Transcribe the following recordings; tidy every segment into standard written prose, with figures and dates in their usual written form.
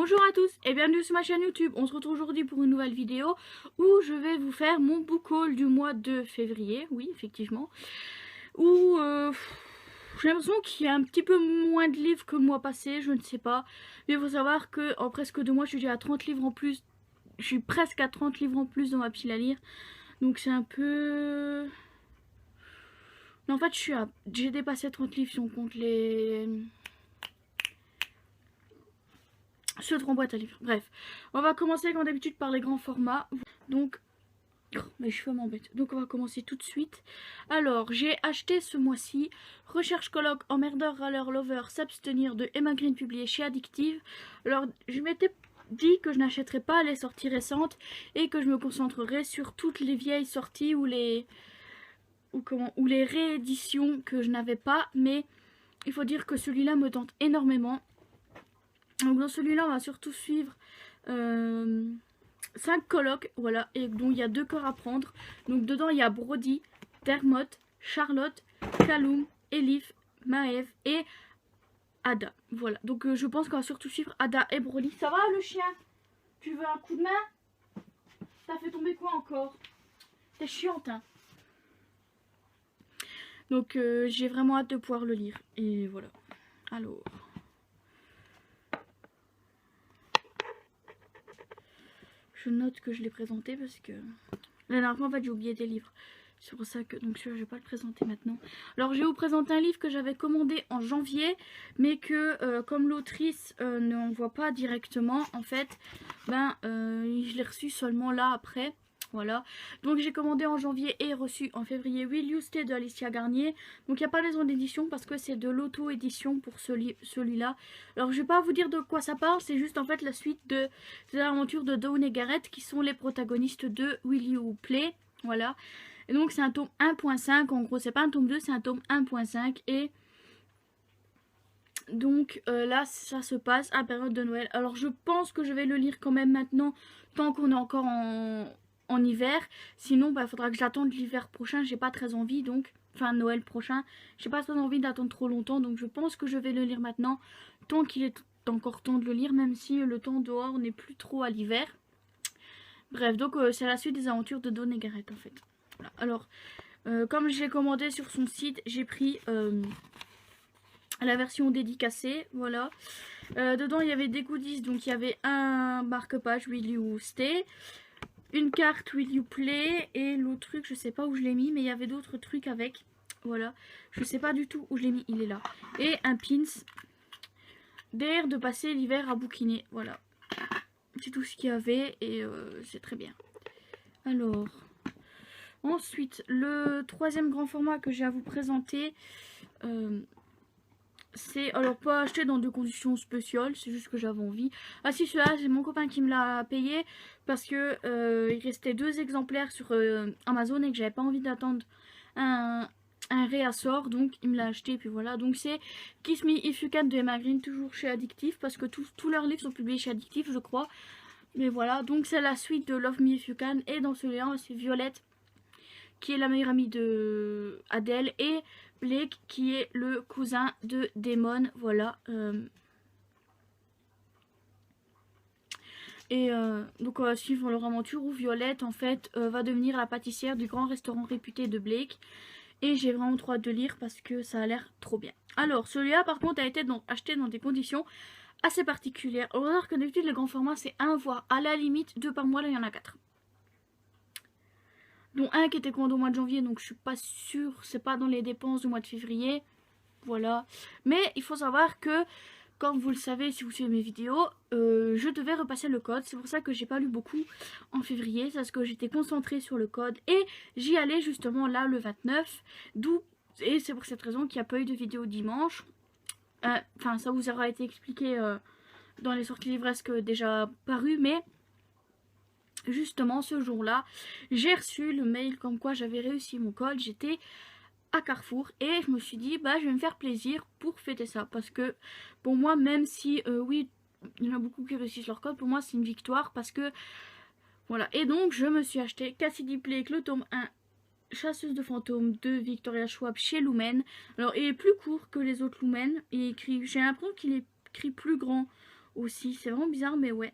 Bonjour à tous et bienvenue sur ma chaîne YouTube. On se retrouve aujourd'hui pour une nouvelle vidéo où je vais vous faire mon book haul du mois de février. Oui, effectivement. Où j'ai l'impression qu'il y a un petit peu moins de livres que le mois passé, je ne sais pas. Mais il faut savoir que en presque 2 mois, je suis déjà à 30 livres en plus. Je suis presque à 30 livres en plus dans ma pile à lire. Donc c'est un peu... Non, en fait, j'ai dépassé 30 livres si on compte les... Sur 3 boîtes à livres. Bref, on va commencer comme d'habitude par les grands formats. Donc, mes cheveux m'embêtent. Donc, on va commencer tout de suite. Alors, j'ai acheté ce mois-ci Recherche colloque, emmerdeur, râleur, lover, s'abstenir de Emma Green, publié chez Addictive. Alors, je m'étais dit que je n'achèterais pas les sorties récentes et que je me concentrerais sur toutes les vieilles sorties ou les rééditions que je n'avais pas. Mais il faut dire que celui-là me tente énormément. Donc dans celui-là, on va surtout suivre 5 colloques, voilà, et dont il y a 2 corps à prendre. Donc dedans, il y a Brody, Dermot, Charlotte, Callum, Elif, Maëv et Ada. Voilà, donc je pense qu'on va surtout suivre Ada et Brody. Ça va le chien? Tu veux un coup de main? T'as fait tomber quoi encore? T'es chiante, hein? Donc j'ai vraiment hâte de pouvoir le lire. Et voilà. Alors... Je note que je l'ai présenté parce que la dernière fois en fait j'ai oublié des livres. C'est pour ça que donc celui-là je vais pas le présenter maintenant. Alors je vais vous présenter un livre que j'avais commandé en janvier, mais que comme l'autrice ne l'envoie pas directement en fait, je l'ai reçu seulement là après. Voilà, donc j'ai commandé en janvier et reçu en février Will You Stay de Alicia Garnier. Donc il n'y a pas raison d'édition parce que c'est de l'auto-édition pour celui-là. Alors je vais pas vous dire de quoi ça parle, c'est juste en fait la suite des aventures de Dawn et Garrett qui sont les protagonistes de Will You Play. Voilà, et donc c'est un tome 1.5, en gros c'est pas un tome 2, c'est un tome 1.5 et... Donc là ça se passe à période de Noël. Alors je pense que je vais le lire quand même maintenant tant qu'on est encore en hiver. Sinon il faudra que j'attende l'hiver prochain. J'ai pas très envie donc. Enfin Noël prochain. J'ai pas très envie d'attendre trop longtemps. Donc je pense que je vais le lire maintenant. Tant qu'il est encore temps de le lire. Même si le temps dehors n'est plus trop à l'hiver. Bref donc c'est la suite des aventures de Dawn et Garrett en fait. Voilà. Alors comme je l'ai commandé sur son site. J'ai pris... la version dédicacée, voilà. Dedans il y avait des goodies, donc il y avait un marque-page Will You Stay, une carte Will You Play et l'autre truc je sais pas où je l'ai mis, mais il y avait d'autres trucs avec, voilà. Je sais pas du tout où je l'ai mis, il est là. Et un pins d'air de passer l'hiver à bouquiner, voilà. C'est tout ce qu'il y avait et c'est très bien. Alors, ensuite le troisième grand format que j'ai à vous présenter, c'est alors pas acheté dans des conditions spéciales, c'est juste que j'avais envie. Ah si, celui-là c'est mon copain qui me l'a payé parce que il restait 2 exemplaires sur Amazon et que j'avais pas envie d'attendre un réassort, donc il me l'a acheté et puis voilà. Donc c'est Kiss Me If You Can de Emma Green, toujours chez Addictive parce que tous leurs livres sont publiés chez Addictive je crois. Mais voilà, donc c'est la suite de Love Me If You Can et dans celui-là c'est Violette qui est la meilleure amie de Adèle et Blake qui est le cousin de Damon, voilà. Donc on va suivre leur aventure où Violette en fait va devenir la pâtissière du grand restaurant réputé de Blake. Et j'ai vraiment trop hâte de lire parce que ça a l'air trop bien. Alors celui-là par contre a été acheté dans des conditions assez particulières. On va voir que d'habitude les grands formats c'est 1 voire à la limite 2 par mois, là il y en a 4. Dont un qui était commandé au mois de janvier, donc je suis pas sûre, c'est pas dans les dépenses du mois de février. Voilà. Mais il faut savoir que, comme vous le savez si vous suivez mes vidéos, je devais repasser le code. C'est pour ça que j'ai pas lu beaucoup en février, c'est parce que j'étais concentrée sur le code. Et j'y allais justement là le 29, et c'est pour cette raison qu'il n'y a pas eu de vidéo dimanche. Enfin, ça vous aura été expliqué dans les sorties livresques déjà parues, mais... Justement ce jour-là, j'ai reçu le mail comme quoi j'avais réussi mon code. J'étais à Carrefour et je me suis dit je vais me faire plaisir pour fêter ça. Parce que pour moi, même si oui, il y en a beaucoup qui réussissent leur code, pour moi c'est une victoire parce que voilà. Et donc je me suis acheté Cassidy Blake, le tome 1, Chasseuse de fantômes de Victoria Schwab chez Lumen. Alors il est plus court que les autres Lumen et j'ai l'impression qu'il est écrit plus grand aussi. C'est vraiment bizarre, mais ouais.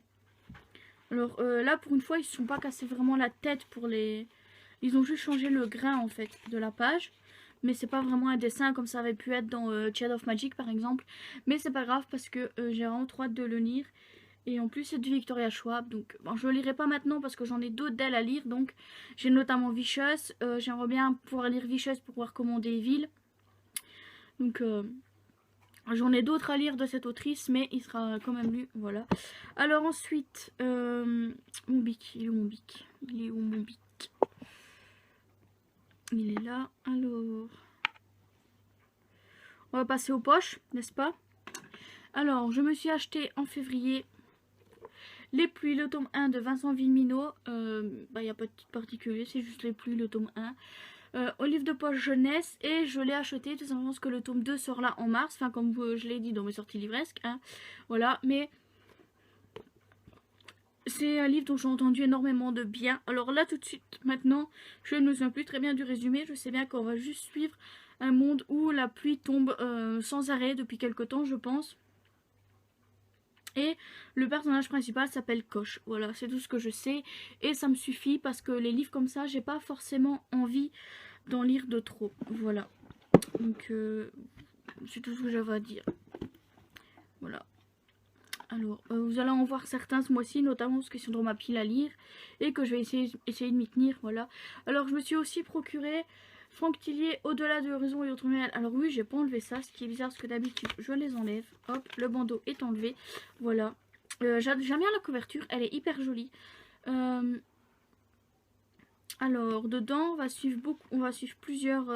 Alors là, pour une fois, ils se sont pas cassés vraiment la tête pour les... Ils ont juste changé le grain, en fait, de la page. Mais c'est pas vraiment un dessin comme ça avait pu être dans Child of Magic, par exemple. Mais c'est pas grave parce que j'ai vraiment trop hâte de le lire. Et en plus, c'est du Victoria Schwab. Donc, bon, je le lirai pas maintenant parce que j'en ai d'autres d'elle à lire. Donc, j'ai notamment Vicious. J'aimerais bien pouvoir lire Vicious pour pouvoir commander Evil. Donc, j'en ai d'autres à lire de cette autrice, mais il sera quand même lu. Voilà. Alors, ensuite, mon bic. Il est où mon bic? Il est où mon bic? Il est là. Alors, on va passer aux poches, n'est-ce pas? Alors, je me suis acheté en février Les Pluies, le tome 1 de Vincent Vimino. Il n'y a pas de titre particulier, c'est juste Les Pluies, le tome 1. Au livre de poche jeunesse, et je l'ai acheté tout simplement parce que le tome 2 sort là en mars. Enfin, comme je l'ai dit dans mes sorties livresques. Hein. Voilà, mais c'est un livre dont j'ai entendu énormément de bien. Alors là, tout de suite, maintenant, je ne me souviens plus très bien du résumé. Je sais bien qu'on va juste suivre un monde où la pluie tombe sans arrêt depuis quelque temps, je pense. Et le personnage principal s'appelle Coche. Voilà, c'est tout ce que je sais. Et ça me suffit parce que les livres comme ça, j'ai pas forcément envie d'en lire de trop. Voilà. Donc, c'est tout ce que j'avais à dire. Voilà. Alors, vous allez en voir certains ce mois-ci, notamment parce qu'ils sont dans ma pile à lire. Et que je vais essayer de m'y tenir. Voilà. Alors, je me suis aussi procuré Franck Tillier, Au-delà de l'horizon et autres miel. Alors oui, j'ai pas enlevé ça, ce qui est bizarre parce que d'habitude je les enlève. Hop, le bandeau est enlevé. Voilà. J'aime bien la couverture, elle est hyper jolie. Alors dedans, on va suivre plusieurs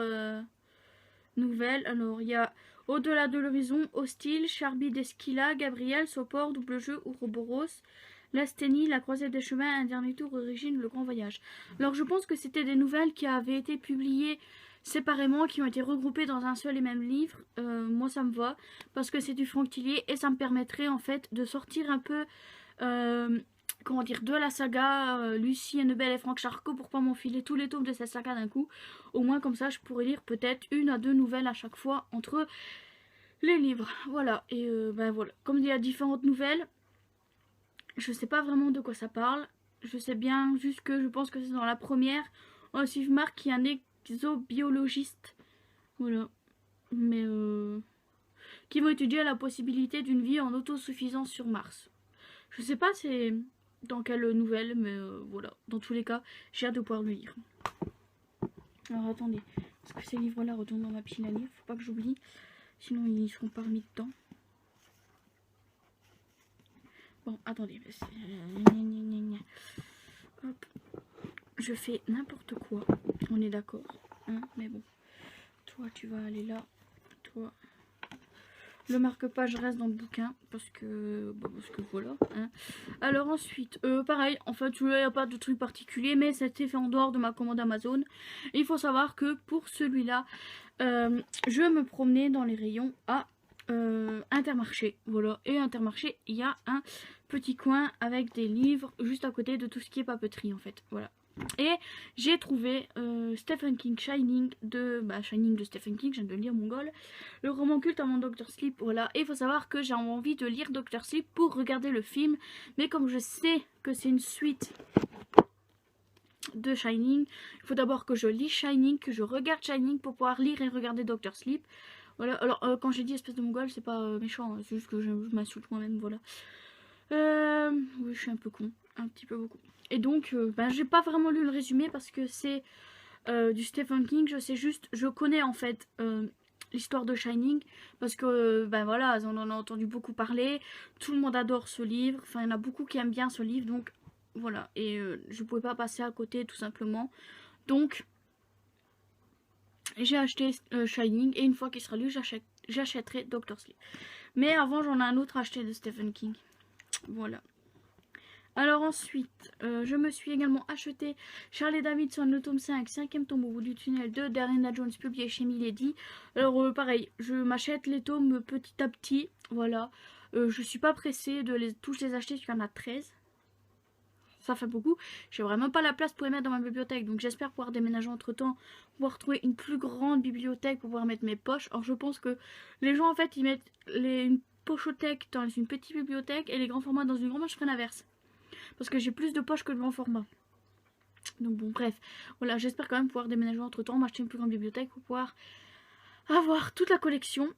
nouvelles. Alors il y a Au-delà de l'horizon, Hostile, Charby d'Esquila, Gabriel, Sopor, Double Jeu, Ouroboros, L'Asthénie, La croisette des chemins, Un dernier tour, Origine, Le grand voyage. Alors je pense que c'était des nouvelles qui avaient été publiées séparément, qui ont été regroupées dans un seul et même livre. Moi ça me va, parce que c'est du Franck Tillier et ça me permettrait en fait de sortir un peu comment dire, de la saga Lucie Annabelle et Franck Charcot pour pas m'enfiler tous les tomes de cette saga d'un coup. Au moins comme ça je pourrais lire peut-être 1 à 2 nouvelles à chaque fois entre les livres. Voilà, et ben voilà, comme il y a différentes nouvelles, je sais pas vraiment de quoi ça parle. Je sais bien juste que je pense que c'est dans la première. On va suivre Marc qui est un exobiologiste. Voilà. Mais qui va étudier la possibilité d'une vie en autosuffisance sur Mars. Je sais pas c'est dans quelle nouvelle, mais voilà. Dans tous les cas, j'ai hâte de pouvoir le lire. Alors attendez, parce que ces livres-là retournent dans ma pile à lire. Faut pas que j'oublie. Sinon ils seront pas remis dedans. Bon, attendez. Hop. Je fais n'importe quoi. On est d'accord. Hein, mais bon. Toi, tu vas aller là. Toi. Le marque-page reste dans le bouquin. Parce que voilà. Hein. Alors ensuite, pareil. En fait, il n'y a pas de truc particulier. Mais ça a été fait en dehors de ma commande Amazon. Et il faut savoir que pour celui-là, je me promenais dans les rayons à Intermarché. Voilà. Et Intermarché, il y a un petit coin avec des livres juste à côté de tout ce qui est papeterie en fait. Voilà. Et j'ai trouvé Stephen King Shining de Stephen King, je viens de le lire mongol. Le roman culte avant Dr. Sleep, voilà. Et il faut savoir que j'ai envie de lire Dr. Sleep pour regarder le film. Mais comme je sais que c'est une suite de Shining, il faut d'abord que je lis Shining, que je regarde Shining pour pouvoir lire et regarder Dr. Sleep. Voilà, alors quand j'ai dit espèce de mongol, c'est pas méchant, c'est juste que je m'insulte moi-même, voilà. Oui, je suis un peu con, un petit peu beaucoup. Et donc, j'ai pas vraiment lu le résumé parce que c'est du Stephen King. Je connais en fait l'histoire de Shining parce que, voilà, on en a entendu beaucoup parler. Tout le monde adore ce livre. Enfin, il y en a beaucoup qui aiment bien ce livre, donc voilà. Et je pouvais pas passer à côté tout simplement. Donc, j'ai acheté Shining et une fois qu'il sera lu, j'achèterai Dr. Sleep. Mais avant, j'en ai un autre acheté de Stephen King. Voilà. Alors ensuite, je me suis également acheté Charlie Davidson, le tome 5, 5e tome au bout du tunnel de Darina Jones, publié chez Milady. Alors pareil, je m'achète les tomes petit à petit, voilà. Je suis pas pressée de tous les acheter, parce qu'il y en a 13. Ça fait beaucoup. J'ai vraiment pas la place pour les mettre dans ma bibliothèque, donc j'espère pouvoir déménager entre temps, pouvoir trouver une plus grande bibliothèque pour pouvoir mettre mes poches. Alors je pense que les gens en fait ils mettent pochothèque dans une petite bibliothèque et les grands formats dans une grande. Moi je ferai l'inverse. Parce que j'ai plus de poches que de grands formats. Donc bon, bref. Voilà, j'espère quand même pouvoir déménager entre temps, m'acheter une plus grande bibliothèque pour pouvoir avoir toute la collection.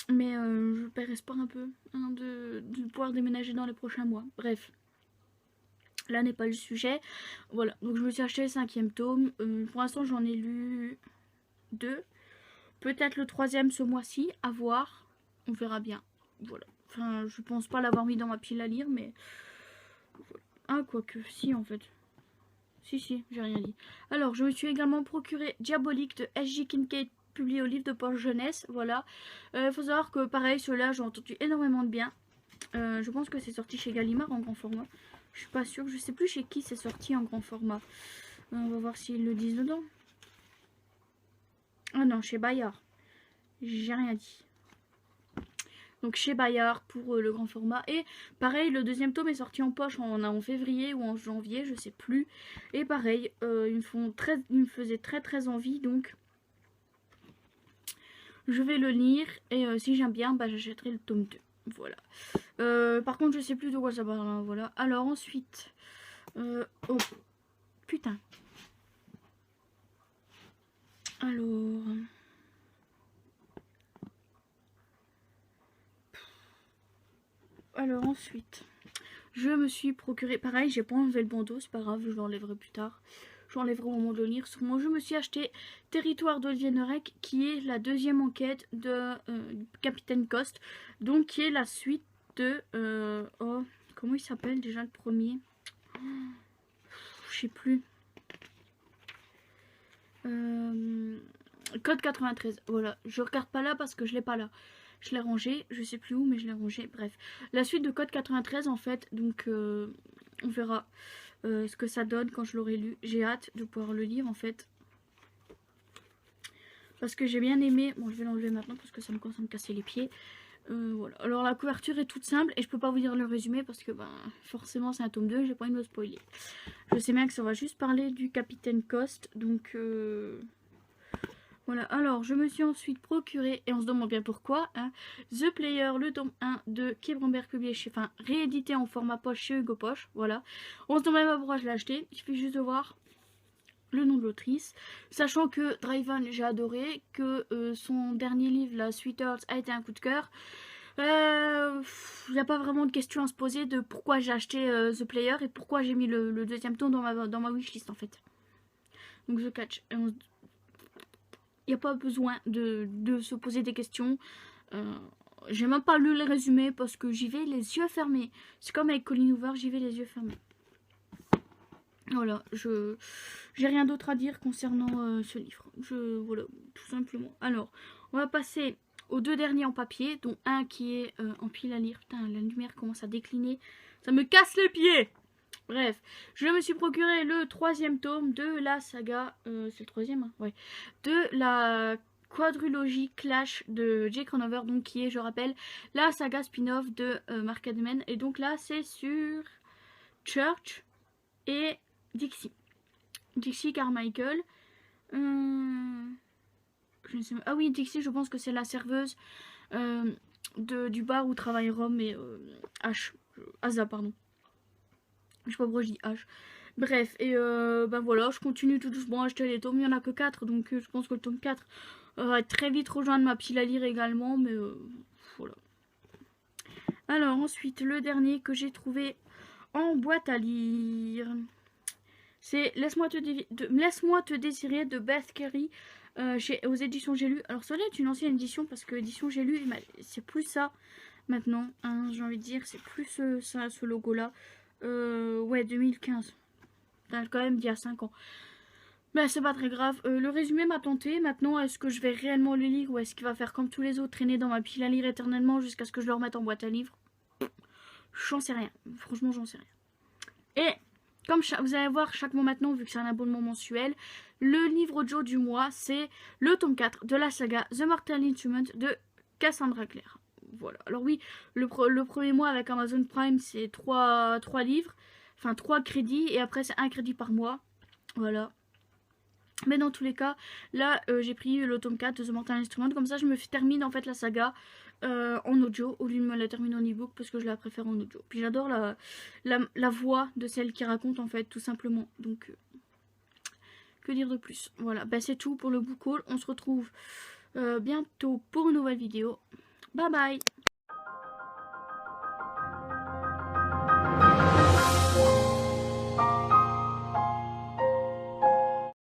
Mais je perds espoir un peu hein, de pouvoir déménager dans les prochains mois. Bref. Là n'est pas le sujet. Voilà, donc je me suis acheté le 5e tome. Pour l'instant j'en ai lu 2. Peut-être le 3e ce mois-ci, à voir. On verra bien. Voilà. Enfin, je pense pas l'avoir mis dans ma pile à lire, mais... Voilà. Ah, quoique, si en fait. Si, j'ai rien dit. Alors, je me suis également procuré Diabolique de S.J. Kincaid, publié au livre de poche jeunesse. Voilà. Faut savoir que, pareil, ceux-là, j'ai entendu énormément de bien. Je pense que c'est sorti chez Gallimard en grand format. Je suis pas sûre. Je sais plus chez qui c'est sorti en grand format. On va voir s'ils le disent dedans. Ah non, chez Bayard. J'ai rien dit. Donc chez Bayard pour le grand format. Et pareil, le 2e tome est sorti en poche en février ou en janvier, je sais plus. Et pareil, ils me faisaient très envie. Donc je vais le lire. Et si j'aime bien, bah, j'achèterai le tome 2. Voilà. Par contre, je sais plus de quoi ça parle. Hein, voilà. Alors ensuite... oh, putain. Alors ensuite, je me suis procuré, pareil, j'ai pas enlevé le bandeau, c'est pas grave, je l'enlèverai plus tard. Je l'enlèverai au moment de le lire. Sûrement, je me suis acheté Territoire d'Olivier Nerec, qui est la 2e enquête de Capitaine Coste, donc qui est la suite de... oh, comment il s'appelle déjà le premier? Je sais plus. Code 93. Voilà, je regarde pas là parce que je l'ai pas là. Je l'ai rangé, je sais plus où, mais je l'ai rangé. Bref, la suite de Code 93 en fait. Donc, on verra ce que ça donne quand je l'aurai lu. J'ai hâte de pouvoir le lire en fait. Parce que j'ai bien aimé. Bon, je vais l'enlever maintenant parce que ça me commence à me casser les pieds. Voilà. Alors, la couverture est toute simple et je peux pas vous dire le résumé parce que ben, forcément, c'est un tome 2. J'ai pas envie de me spoiler. Je sais bien que ça va juste parler du Capitaine Coste. Donc, voilà, alors je me suis ensuite procuré, et on se demande bien pourquoi, hein, The Player, le tome 1 de Kay Bromberg, publié chez, enfin, réédité en format poche chez Hugo Poche, voilà. On se demande même pas pourquoi je l'ai acheté, il suffit juste de voir le nom de l'autrice, sachant que Driven, j'ai adoré, que son dernier livre, la Sweet Earth, a été un coup de cœur. Il n'y a pas vraiment de question à se poser de pourquoi j'ai acheté The Player et pourquoi j'ai mis le 2e tome dans ma wishlist en fait. Donc The Catch. Il n'y a pas besoin de se poser des questions. J'ai même pas lu les résumés parce que j'y vais les yeux fermés. C'est comme avec Colleen Hoover, j'y vais les yeux fermés. Voilà, j'ai rien d'autre à dire concernant ce livre. Voilà, tout simplement. Alors, on va passer aux 2 derniers en papier, dont un qui est en pile à lire. Putain, la lumière commence à décliner. Ça me casse les pieds! Bref, je me suis procuré le 3e tome de la saga, c'est le 3e, hein, ouais, de la quadrilogie Clash de Jake Ronover, donc qui est, je rappelle, la saga spin-off de Mark Adman. Et donc là, c'est sur Church et Dixie. Dixie Carmichael. Je ne sais pas. Ah oui, Dixie, je pense que c'est la serveuse du bar où travaille Rome et Asa, pardon. Je sais pas pourquoi je dis H. Bref, et ben voilà, je continue tout doucement à acheter les tomes. Il n'y en a que 4, donc je pense que le tome 4 va très vite rejoindre ma pile à lire également. Mais voilà. Alors ensuite, le dernier que j'ai trouvé en boîte à lire, c'est Laisse-moi te désirer de Beth Carey aux éditions J'ai lu. Alors ça est une ancienne édition parce que édition J'ai lu, c'est plus ça maintenant. Hein, j'ai envie de dire, c'est plus ça, ce logo-là. Ouais, 2015. Quand même d'il y a 5 ans. Mais c'est pas très grave. Le résumé m'a tenté. Maintenant, est-ce que je vais réellement le lire ou est-ce qu'il va faire comme tous les autres, traîner dans ma pile à lire éternellement jusqu'à ce que je le remette en boîte à livres? J'en sais rien. Franchement, j'en sais rien. Et comme vous allez voir chaque mois maintenant, vu que c'est un abonnement mensuel, le livre audio du mois, c'est le tome 4 de la saga The Mortal Instrument de Cassandra Clare. Voilà. Alors oui, le premier mois avec Amazon Prime, c'est 3 livres. Enfin, 3 crédits. Et après, c'est 1 crédit par mois. Voilà. Mais dans tous les cas, là j'ai pris le tome 4 de The Mortal Instrument. Comme ça je me termine en fait la saga en audio au lieu de me la terminer en ebook parce que je la préfère en audio. Puis j'adore la voix de celle qui raconte en fait tout simplement. Donc que dire de plus. Voilà, bah, c'est tout pour le book haul. On se retrouve bientôt pour une nouvelle vidéo. Bye bye.